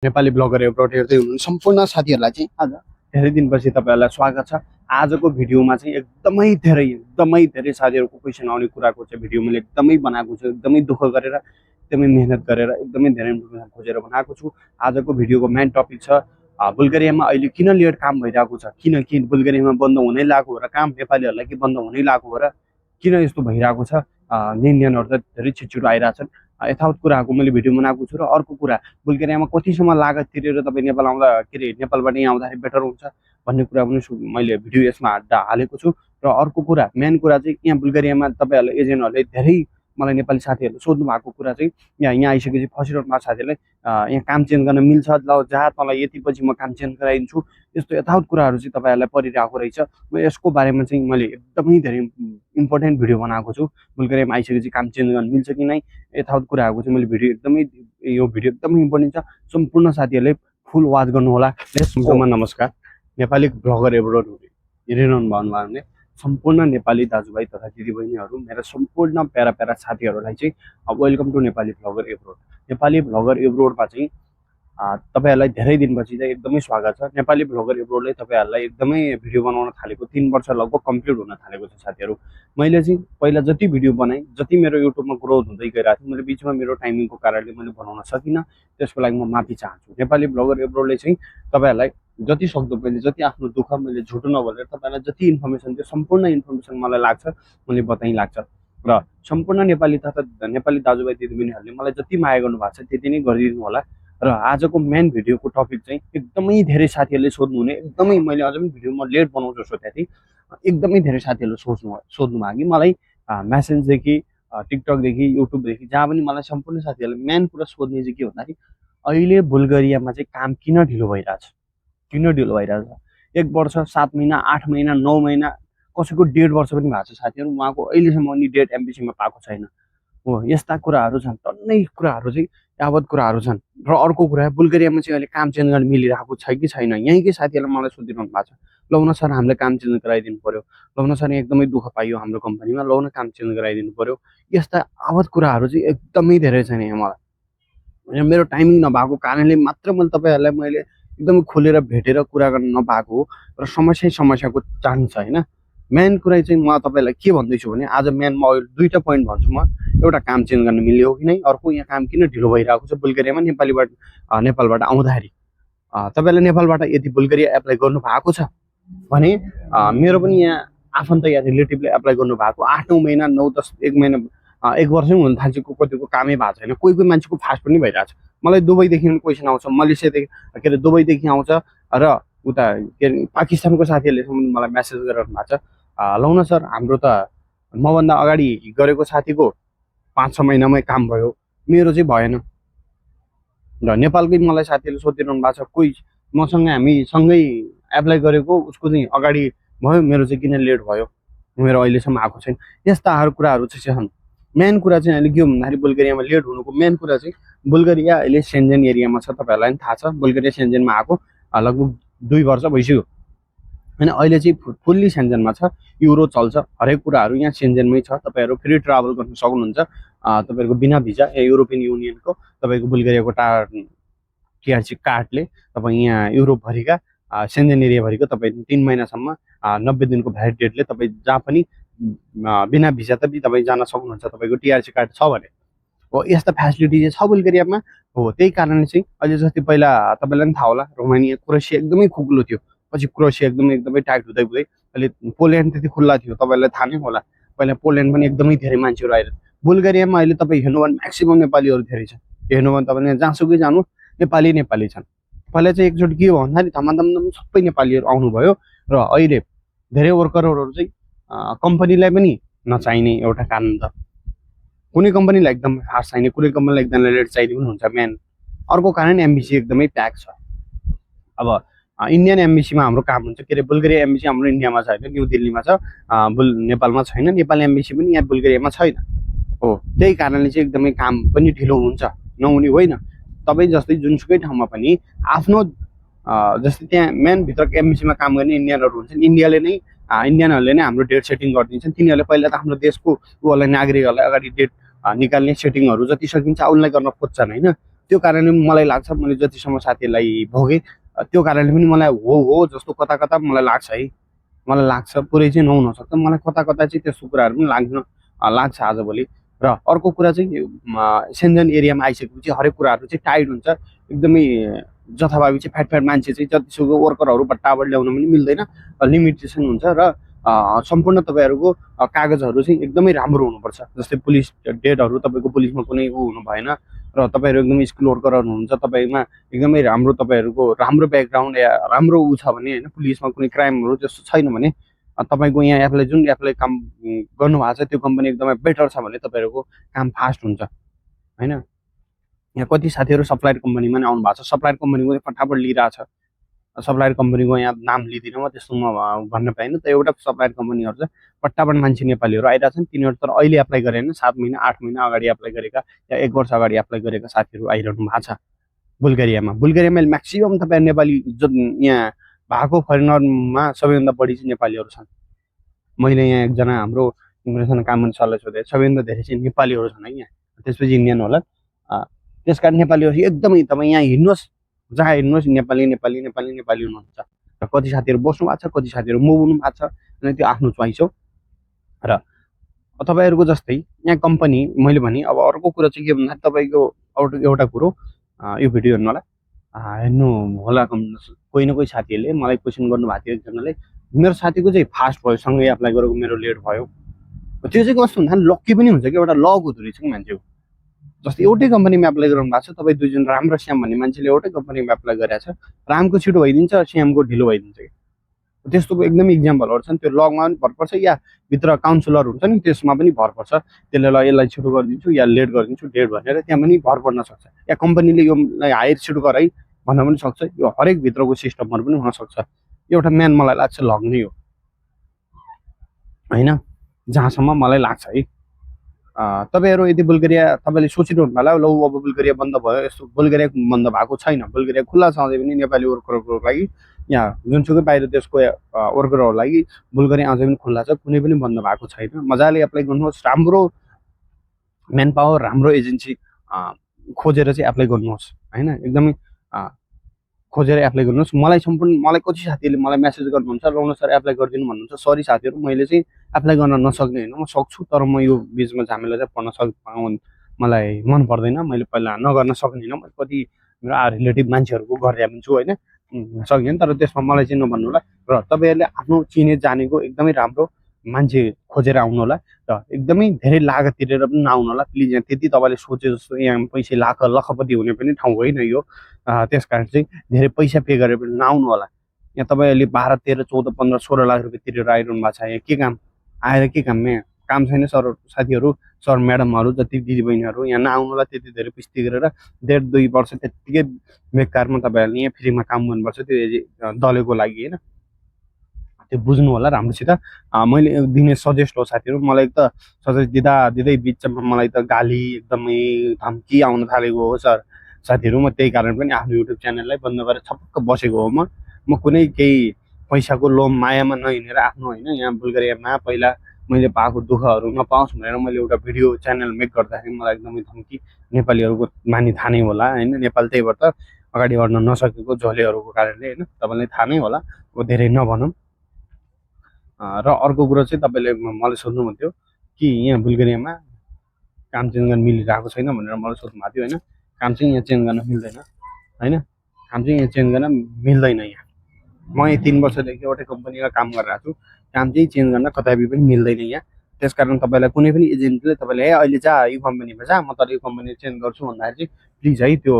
Nepali blogger abroad हेर्दै हुनुहुन्छ सम्पूर्ण साथीहरूलाई चाहिँ आज धेरै दिनपछि तपाईँहरूलाई स्वागत छ। आजको भिडियोमा चाहिँ एकदमै धेरै साथीहरूको क्वेसन आउने कुराको चाहिँ भिडियो मैले एकदमै बनाएको छु, एकदमै दुःख गरेर, एकदमै मेहनत गरेर, एकदमै धेरै इन्फर्मेसन खोजेर बनाएको छु। आजको भिडियोको मेन टपिक छ बुल्गेरियामा अहिले किन लेट काम भइरहेको छ, किनकि बुल्गेरियामा बन्द हुनै लागेको हो र काम नेपालीहरूलाई के बन्द हुनै लागेको हो र किन यस्तो भइरहेको छ। इन्डियनहरू त धेरै छिटो आइरहेछन्। यथावत कुराहरूको मैले भिडियो बनाएको छु। र अर्को कुरा, बुल्गेरियामा कतिसम्म लागत तिरेर तपाईँ नेपाल आउँदा के अरे नेपालबाट यहाँ आउँदाखेरि बेटर हुन्छ भन्ने कुरा पनि मैले भिडियो यसमा हालेको छु। र अर्को कुरा, मेन कुरा चाहिँ यहाँ बुल्गेरियामा तपाईँहरूले एजेन्टहरूले धेरै मलाई नेपाली साथीहरूले सोध्नु भएको कुरा चाहिँ यहाँ आइसकेपछि फसिरहनु भएको साथीहरूले यहाँ काम चेन्ज गर्न मिल्छ, ल जहाँ तँलाई यतिपछि म काम चेन्ज गराइदिन्छु, यस्तो यथावत कुराहरू चाहिँ तपाईँहरूलाई परिरहेको रहेछ। म यसको बारेमा चाहिँ मैले एकदमै धेरै इम्पोर्टेन्ट भिडियो बनाएको छु। बुल्गेरियामा आइसकेपछि काम चेन्ज गर्न मिल्छ कि नै, यथावत कुराहरूको चाहिँ मैले भिडियो यो भिडियो एकदमै इम्पोर्टेन्ट छ। सम्पूर्ण साथीहरूले फुल वाच गर्नु होला। नमस्कार, नेपाली ब्लगर एब्रोड हेरिरहनु भयो भने सम्पूर्ण नेपाली दाजुभाइ तथा दिदीबहिनीहरू, मेरा सम्पूर्ण प्यारा साथीहरूलाई चाहिँ welcome to Nepali blogger abroad. Nepali blogger एब्रोडमा चाहिँ तपाईँहरूलाई धेरै दिनपछि चाहिँ एकदमै स्वागत छ। नेपाली ब्लगर एब्रोडले तपाईँहरूलाई एकदमै भिडियो बनाउन थालेको 3 वर्ष लगभग कम्प्लिट हुन थालेको छ साथीहरू। मैले चाहिँ पहिला जति भिडियो बनाएँ, जति मेरो युट्युबमा ग्रोथ हुँदै गइरहेको थियो, मैले बिचमा मेरो टाइमिङको कारणले मैले बनाउन सकिनँ, त्यसको लागि म माफी चाहन्छु। नेपाली ब्लगर एब्रोडले चाहिँ तपाईँहरूलाई जति सक्दो मैले जति आफ्नो दुःख मैले झुटो नभनेर तपाईँलाई जति इन्फर्मेसन दियो, सम्पूर्ण इन्फर्मेसन मलाई लाग्छ मैले बताइ लाग्छ। र सम्पूर्ण नेपाली तथा नेपाली दाजुभाइ दिदीबहिनीहरूले मलाई जति माया गर्नु भएको छ त्यति नै गरिदिनु होला। र आजको मेन भिडियोको टपिक चाहिँ एकदमै धेरै साथीहरूले सोध्नुहुने, एकदमै मैले अझ पनि भिडियो म लेट बनाउँछु सोचेको थिएँ, एकदमै धेरै साथीहरूले सोध्नु भयो कि मलाई म्यासेजदेखि, टिकटकदेखि, युट्युबदेखि, जहाँ पनि मलाई सम्पूर्ण साथीहरूले मेन कुरा सोध्ने चाहिँ के भन्दाखेरि अहिले बुल्गेरियामा चाहिँ काम किन ढिलो भइरहेछ, 1 वर्ष, 7 महिना, 8 महिना, 9 महिना, कसैको 1.5 वर्ष पनि भएको छ साथीहरू, उहाँको अहिलेसम्म नि डेट एम्बेसीमा पाएको छैन हो। यस्ता कुराहरू छन्, टन्नै कुराहरू चाहिँ यावत कुराहरू छन्। र अर्को कुरा, बुल्गेरियामा चाहिँ अहिले काम चेन्ज गर्न मिलिरहेको छ कि छैन, यहीँकै साथीहरूले मलाई सोधिरहनु भएको छ। लौ न सर, हामीले काम चेन्ज गराइदिनु पर्यो, लौ न सर एकदमै दुःख पाइयो हाम्रो कम्पनीमा, लौ न काम चेन्ज गराइदिनु पर्यो। यस्ता आवत कुराहरू चाहिँ एकदमै धेरै छैन यहाँ मलाई। मेरो टाइमिङ नभएको कारणले मात्र मैले तपाईँहरूलाई मैले एकदमै खोलेर भेटेर कुरा गर्न नपाएको हो। र समस्याको चान्स छ होइन। मेन कुरा चाहिँ म तपाईँलाई के भन्दैछु भने आज मेन म दुईवटा पोइन्ट भन्छु। म एउटा, काम चेन्ज गर्न मिल्यो कि नै, अर्को यहाँ काम किन ढिलो भइरहेको छ बुल्गेरियामा नेपालबाट आउँदाखेरि। तपाईँले नेपालबाट यदि बुल्गेरिया एप्लाई गर्नु भएको छ भने मेरो पनि यहाँ आफन्त या रिलेटिभले एप्लाई गर्नु भएको 8-9 महिना, 9-10, 1 महिना, 1 वर्ष पनि हुन थाल्छको कतिको कामै भएको छैन। कोही मान्छेको फास्ट पनि भइरहेछ। मलाई दुबईदेखि पनि क्वेसन आउँछ, मलेसियादेखि के अरे दुबईदेखि आउँछ, र उता के अरे पाकिस्तानको साथीहरूले मलाई मेसेज गरिरहनु भएको छ, लौ न सर हाम्रो त मभन्दा अगाडि गरेको साथीको 5-6 महिनामै काम भयो, मेरो चाहिँ भएन। र नेपालकै मलाई साथीहरूले सोधिरहनु भएको छ, कोही मसँग हामी सँगै एप्लाई गरेको उसको चाहिँ अगाडि भयो, मेरो चाहिँ किन लेट भयो, मेरो अहिलेसम्म आएको छैन। यस्ताहरू कुराहरू चाहिँ छन्। मेन कुरा चाहिँ अहिले के हो भन्दाखेरि बुल्गेरियामा लेट हुनुको मेन कुरा चाहिँ बुल्गेरिया अहिले सेन्जेन एरियामा छ। तपाईँहरूलाई पनि थाहा छ, बुल्गेरिया सेन्जेनमा आएको लगभग 2 वर्ष भइसक्यो होइन। अहिले चाहिँ फुल्ली सेन्जेनमा छ, युरो चल्छ, हरेक कुराहरू यहाँ सेन्जेनमै छ। तपाईँहरू फ्री ट्राभल गर्न सक्नुहुन्छ तपाईँहरूको बिना भिजा या युरोपियन युनियनको तपाईँको बुल्गेरियाको टिआरसी कार्डले तपाईँ यहाँ युरोपभरिका सेन्जेन एरियाभरिको तपाईँ 3 महिनासम्म 90 दिनको भ्यालिडेटले तपाईँ जहाँ पनि बिना भिजा तपाईँ जान सक्नुहुन्छ, तपाईँको टिआरसी कार्ड छ भने हो। यस्ता फेसिलिटी चाहिँ छ बुल्गेरियामा हो। त्यही कारणले चाहिँ अहिले जस्तै पहिला तपाईँलाई पनि थाहा होला, रोमानिया, क्रोएसिया एकदमै खुकुलो थियो, पछि क्रोएसिया एकदमै टाइट हुँदै अहिले पोल्यान्ड त्यति खुल्ला थियो, तपाईँलाई थाहा नै होला। पहिला पोल्यान्ड पनि एकदमै धेरै मान्छेहरू आएर, बुल्गेरियामा अहिले तपाईँ हेर्नु भने म्याक्सिमम नेपालीहरू धेरै छन्। हेर्नु भने तपाईँले जहाँसुकै जानु नेपाली छन्। पहिला चाहिँ एकचोटि के हो भन्दाखेरि धमाधम सबै नेपालीहरू आउनुभयो, र अहिले धेरै वर्करहरू चाहिँ कम्पनीलाई पनि नचाहिने एउटा कारण त, कुनै कम्पनीलाई एकदम फास्ट चाहिने, कुनै कम्पनीलाई एकदम लेट चाहिने पनि हुन्छ। मेन अर्को कारण एम्बेसी एकदमै प्याक छ। अब इन्डियन एम्बेसीमा हाम्रो काम हुन्छ, के अरे बुल्गेरिया एम्बेसी हाम्रो इन्डियामा छ होइन, न्यू दिल्लीमा छ, नेपालमा छैन। नेपाल एम्बेसी पनि यहाँ बुल्गेरियामा छैन हो। त्यही कारणले चाहिँ एकदमै काम पनि ढिलो हुन्छ, नहुने होइन। तपाईँ जस्तै जुनसुकै ठाउँमा पनि आफ्नो जस्तै त्यहाँ मेन भित्रको एम्बेसीमा काम गर्ने इन्डियनहरू हुन्छन्, इन्डियनहरूले नै हाम्रो डेट सेटिङ गरिदिन्छन्। तिनीहरूले पहिला त हाम्रो देशको नागरिकहरूलाई अगाडि डेट निकाल्ने सेटिङहरू जति सकिन्छ उनलाई गर्न खोज्छन् होइन। त्यो कारणले मलाई लाग्छ, मैले जतिसम्म साथीहरूलाई भोगेँ त्यो कारणले पनि मलाई हो जस्तो कता कता मलाई लाग्छ है। मलाई लाग्छ पुरै चाहिँ नहुनसक्छ, मलाई कता कता चाहिँ त्यस्तो कुराहरू पनि लाग्छ आजभोलि। र अर्को कुरा चाहिँ सेन्जन एरियामा आइसकेपछि हरेक कुराहरू चाहिँ टाइट हुन्छ, एकदमै जथाभावी चाहिँ फ्याट मान्छे चाहिँ जतिसुकै वर्करहरू भट्टाबाट ल्याउन पनि मिल्दैन, लिमिटेसन हुन्छ। र सम्पूर्ण तपाईँहरूको कागजहरू चाहिँ एकदमै राम्रो हुनुपर्छ। जस्तै पुलिस डेटहरू तपाईँको पुलिसमा कुनै हुनु भएन, र तपाईँहरू एकदमै स्किल वर्करहरू हुनुहुन्छ, तपाईँमा एकदमै राम्रो तपाईँहरूको राम्रो ब्याकग्राउन्ड या राम्रो छ भने होइन, पुलिसमा कुनै क्राइमहरू त्यस्तो छैन भने तपाईँको यहाँ जुन काम गर्नुभएको छ त्यो कम्पनी एकदमै बेटर छ भने तपाईँहरूको काम फास्ट हुन्छ होइन। यहाँ कति साथीहरू सप्लायर कम्पनीमा नै आउनु भएको छ, सप्लायर कम्पनीको फटाफट लिइरहेछ। सप्लायर कम्पनीको यहाँ नाम लिँदिनँ म, त्यस्तो म भन्न पाइनँ। त एउटा सप्लायर कम्पनीहरू चाहिँ फटाफट मान्छे नेपालीहरू आइरहेछन्, तिनीहरू तर अहिले एप्लाई गरे होइन, 7 महिना 8 महिना अगाडि एप्लाई गरेका या 1 वर्ष अगाडि एप्लाई गरेका साथीहरू आइरहनु भएको छ बुल्गेरियामा। बुल्गेरियामा म्याक्सिमम् तपाईँ नेपाली यहाँ भएको फरेनरमा सबैभन्दा बढी चाहिँ नेपालीहरू छन्। मैले यहाँ एकजना हाम्रो इमिग्रेसन काम गर्ने सरलाई सोधेँ, सबैभन्दा धेरै चाहिँ नेपालीहरू छन् है यहाँ, त्यसपछि इन्डियन होला। त्यस कारण नेपालीहरू एकदमै तपाईँ यहाँ हिँड्नुहोस्, जहाँ हेर्नुहोस् नेपाली नेपाली नेपाली नेपाली हुनुहुन्छ। र कति साथीहरू बस्नु भएको छ, कति साथीहरू मुभ हुनु भएको छ, अनि त्यो आफ्नो चोइस हो। र तपाईँहरूको जस्तै यहाँ कम्पनी मैले भने, अब अर्को कुरा चाहिँ के भन्दा तपाईँको एउटा कुरो यो भिडियो हेर्नु होला कोही न कोही साथीहरूले मलाई क्वेसन गर्नुभएको थियो। एकजनाले मेरो साथीको चाहिँ फास्ट भयो, सँगै एप्लाई गरेको मेरो लेट भयो। त्यो चाहिँ कस्तो हुन्छ लक्की पनि हुन्छ कि, एउटा लक हुँदो रहेछ कि मान्छेको। जस्तै एउटै कम्पनीमा एप्लाई गर्नु भएको छ, तपाईँ दुईजना राम र श्याम भन्ने मान्छेले एउटै कम्पनीमा एप्लाई गरेको छ, रामको छिटो भइदिन्छ, श्यामको ढिलो भइदिन्छ कि। त्यस्तो एकदमै इक्जाम्पलहरू छन्, त्यो लकमा पनि भर पर्छ या भित्र काउन्सिलर हुन्छ नि त्यसमा पनि भर पर्छ। त्यसले ल यसलाई छिटो गरिदिन्छु या लेट गरिदिन्छु डेट भनेर त्यहाँ पनि भर पर्न सक्छ, या कम्पनीले यो हायर छिटो गर है भन्न पनि सक्छ। यो हरेक भित्रको सिस्टमहरू पनि हुनसक्छ। एउटा मेन मलाई लाग्छ लक नै हो होइन, जहाँसम्म मलाई लाग्छ है। तपाईँहरू यदि बुल्गेरिया तपाईँले सोचिरहनु होला ल अब बुल्गेरिया बन्द भयो, यस्तो बुल्गेरिया बन्द भएको छैन। बुल्गेरिया खुल्ला छ अझै पनि नेपाली वर्करहरूको लागि, यहाँ जुनसुकै बाहिर देशको वर्करहरूको लागि बुल्गेरिया अझै पनि खुल्ला छ, कुनै पनि बन्द भएको छैन। मजाले एप्लाई गर्नुहोस्, राम्रो म्यान पावर, राम्रो एजेन्सी खोजेर चाहिँ एप्लाई गर्नुहोस् होइन, एकदमै खोजेर एप्लाई गर्नुहोस्। मलाई कति साथीहरूले मलाई मेसेज गर्नुहुन्छ, रौनक सर एप्लाई गरिदिनु भन्नुहुन्छ। सरी साथीहरू, मैले चाहिँ एप्लाई गर्न नसक्ने होइन, म सक्छु, तर म यो बिचमा झमेला चाहिँ पढ्न मलाई मन पर्दैन। मैले पहिला नगर्न सक्दिनँ, मैले कति मेरो रिलेटिभ मान्छेहरूको गरिदिए पनि छु होइन, सक्दिनँ। तर त्यसमा मलाई चाहिँ नभन्नु होला। र तपाईँहरूले आफ्नो चिने जानेको एकदमै राम्रो मान्छे खोजेर आउनु होला, र एकदमै धेरै लागत तिरेर पनि नआउनु होला प्लिज। यहाँ त्यति तपाईँले सोचे जस्तो यहाँ पैसा लखपति हुने पनि ठाउँ होइन यो, त्यस कारण चाहिँ धेरै पैसा पे गरेर पनि नआउनु होला। यहाँ तपाईँहरूले 12, 13, 14, 15, 16 लाख रुपियाँ तिरेर आइरहनु भएको छ। यहाँ के काम आएर के काम, यहाँ काम छैन सर साथीहरू, सर म्याडमहरू, जति दिदीबहिनीहरू यहाँ नआउनु होला। त्यति धेरै पैसा तिरेर 1.5-2 वर्ष त्यत्तिकै बेकारमा तपाईँहरूले यहाँ फ्रीमा काम गर्नुपर्छ, त्यो दलेको लागि होइन। त्यो बुझ्नु होला राम्रोसित। मैले दिने सजेस्ट हो साथीहरू। मलाई त सजेस्ट दिँदै बिचमा मलाई त गाली एकदमै धम्की आउन थालेको हो सर साथीहरू। म त्यही कारण पनि आफ्नो युट्युब च्यानललाई बन्द गरेर छपक्क बसेको हो। म कुनै केही पैसाको लोभ मायामा नहिँडेर आफ्नो होइन, यहाँ बुल्गेरियामा पहिला मैले पाएको दुःखहरू नपाओस् भनेर मैले एउटा भिडियो च्यानल मेक गर्दाखेरि मलाई एकदमै धम्की नेपालीहरूको मानि थाहा नै होला होइन। नेपाल त्यही भएर त अगाडि बढ्न नसकेको झोलेहरूको कारणले होइन, तपाईँलाई थाहा नै होला, धेरै नभनौँ। र अर्को कुरो चाहिँ तपाईँले मलाई सोध्नुभन्थ्यो कि यहाँ बुल्गेरियामा काम चेन्ज गर्न मिलिरहेको छैन भनेर मलाई सोध्नु भएको थियो होइन। काम चाहिँ यहाँ चेन्ज गर्न मिल्दैन होइन, काम चाहिँ यहाँ चेन्ज गर्न मिल्दैन। यहाँ म 3 वर्षदेखि एउटै कम्पनीमा काम गरिरहेको छु, काम चाहिँ चेन्ज गर्न कतै पनि मिल्दैन यहाँ। त्यस कारण तपाईँलाई कुनै पनि एजेन्टले तपाईँले अहिले जा यो कम्पनीमा जा, म तर यो कम्पनी चेन्ज गर्छु भन्दाखेरि चाहिँ प्लिज है त्यो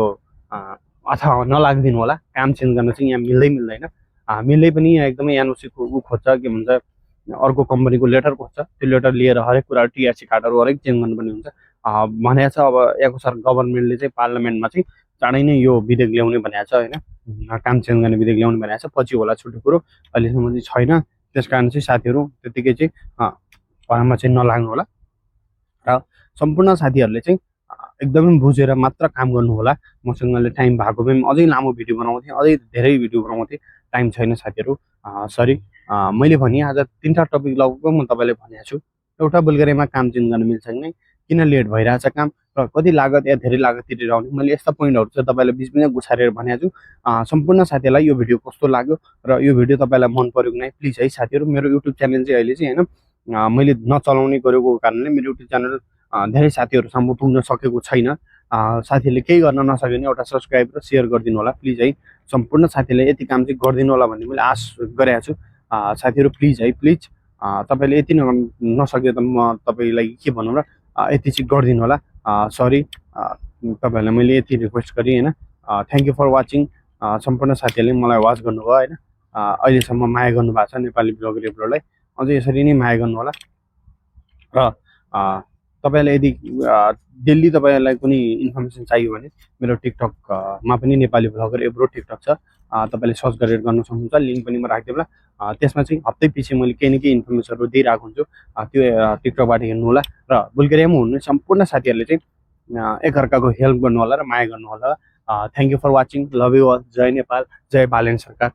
अथवा नलागिदिनु होला। काम चेन्ज गर्न चाहिँ यहाँ मिल्दैन। मिल्दै पनि यहाँ एकदमै एनओसीको खोज्छ, के भन्छ अर्को कम्पनीको लेटर खोज्छ, त्यो लेटर लिएर हरेक कुरा टिआरसी कार्डहरू हरेक चेन्ज गर्नुपर्ने हुन्छ भनेको छ। अब यहाँको सर गभर्मेन्टले चाहिँ पार्लियामेन्टमा चाहिँ चाँडै नै यो विधेयक ल्याउने भनेको छ होइन, काम चेन्ज गर्ने विधेयक ल्याउने भनेको छ। पछि होला छुट्टै कुरो, अहिलेसम्म चाहिँ छैन। त्यस कारण चाहिँ साथीहरू त्यतिकै चाहिँ भरमा चाहिँ नलाग्नु होला। र सम्पूर्ण साथीहरूले चाहिँ एकदमै बुझेर मात्र काम गर्नु होला। मसँगले टाइम भएको पनि अझै लामो भिडियो बनाउँथेँ, अझै धेरै भिडियो बनाउँथेँ, टाइम छैन साथीहरू, सरी। मैले भने आज 3-4 टपिक लगभग म तपाईँलाई भनेको छु। एउटा बुल्गेरियामा काम चेन्ज गर्न मिल्छ कि नै, किन लेट भइरहेछ काम र कति लागत या धेरै लागत तिरेर आउने, मैले यस्ता पोइन्टहरू चाहिँ तपाईँलाई बिचबिचमा गुछारेर भनेको छु। सम्पूर्ण साथीहरूलाई यो भिडियो कस्तो लाग्यो र यो भिडियो तपाईँलाई मन पर्यो कि नै प्लिज है साथीहरू, मेरो युट्युब च्यानल चाहिँ अहिले चाहिँ होइन मैले नचलाउने गरेको कारणले मेरो युट्युब च्यानल धेरै साथीहरूसम्म पुग्न सकेको छैन। साथीहरूले केही गर्न नसके भने एउटा सब्सक्राइब र सेयर गरिदिनु होला प्लिज है। सम्पूर्ण साथीहरूले यति काम चाहिँ गरिदिनु होला भन्ने मैले आश गरेको छु। साथीहरू प्लिज है प्लिज, तपाईँले यति नसके त म तपाईँलाई के भनौँ र, यति चाहिँ गरिदिनु होला। सरी, तपाईँहरूलाई मैले यति रिक्वेस्ट गरेँ होइन। Thank you for watching. सम्पूर्ण साथीहरूले मलाई वाच गर्नुभयो होइन, अहिलेसम्म माया गर्नुभएको छ नेपाली ब्लगर एब्रोडलाई, अझै यसरी नै माया गर्नु होला। र तपाईँलाई यदि डेली तपाईँलाई कुनै इन्फर्मेसन चाहियो भने मेरो टिकटकमा पनि नेपाली ब्लगर एब्रो टिकटक छ, तपाईँले सर्च गरेर गर्न सक्नुहुन्छ, लिङ्क पनि म राखिदिउँला। त्यसमा चाहिँ हप्तै पछि मैले केही न केही इन्फर्मेसनहरू दिइरहेको हुन्छु, त्यो टिकटकबाट हेर्नु होला। र बुल्गेरियामा हुने सम्पूर्ण साथीहरूले चाहिँ एकअर्काको हेल्प गर्नु होला र माया गर्नु होला। Thank you for watching, love you all, जय नेपाल, जय बालेन सरकार।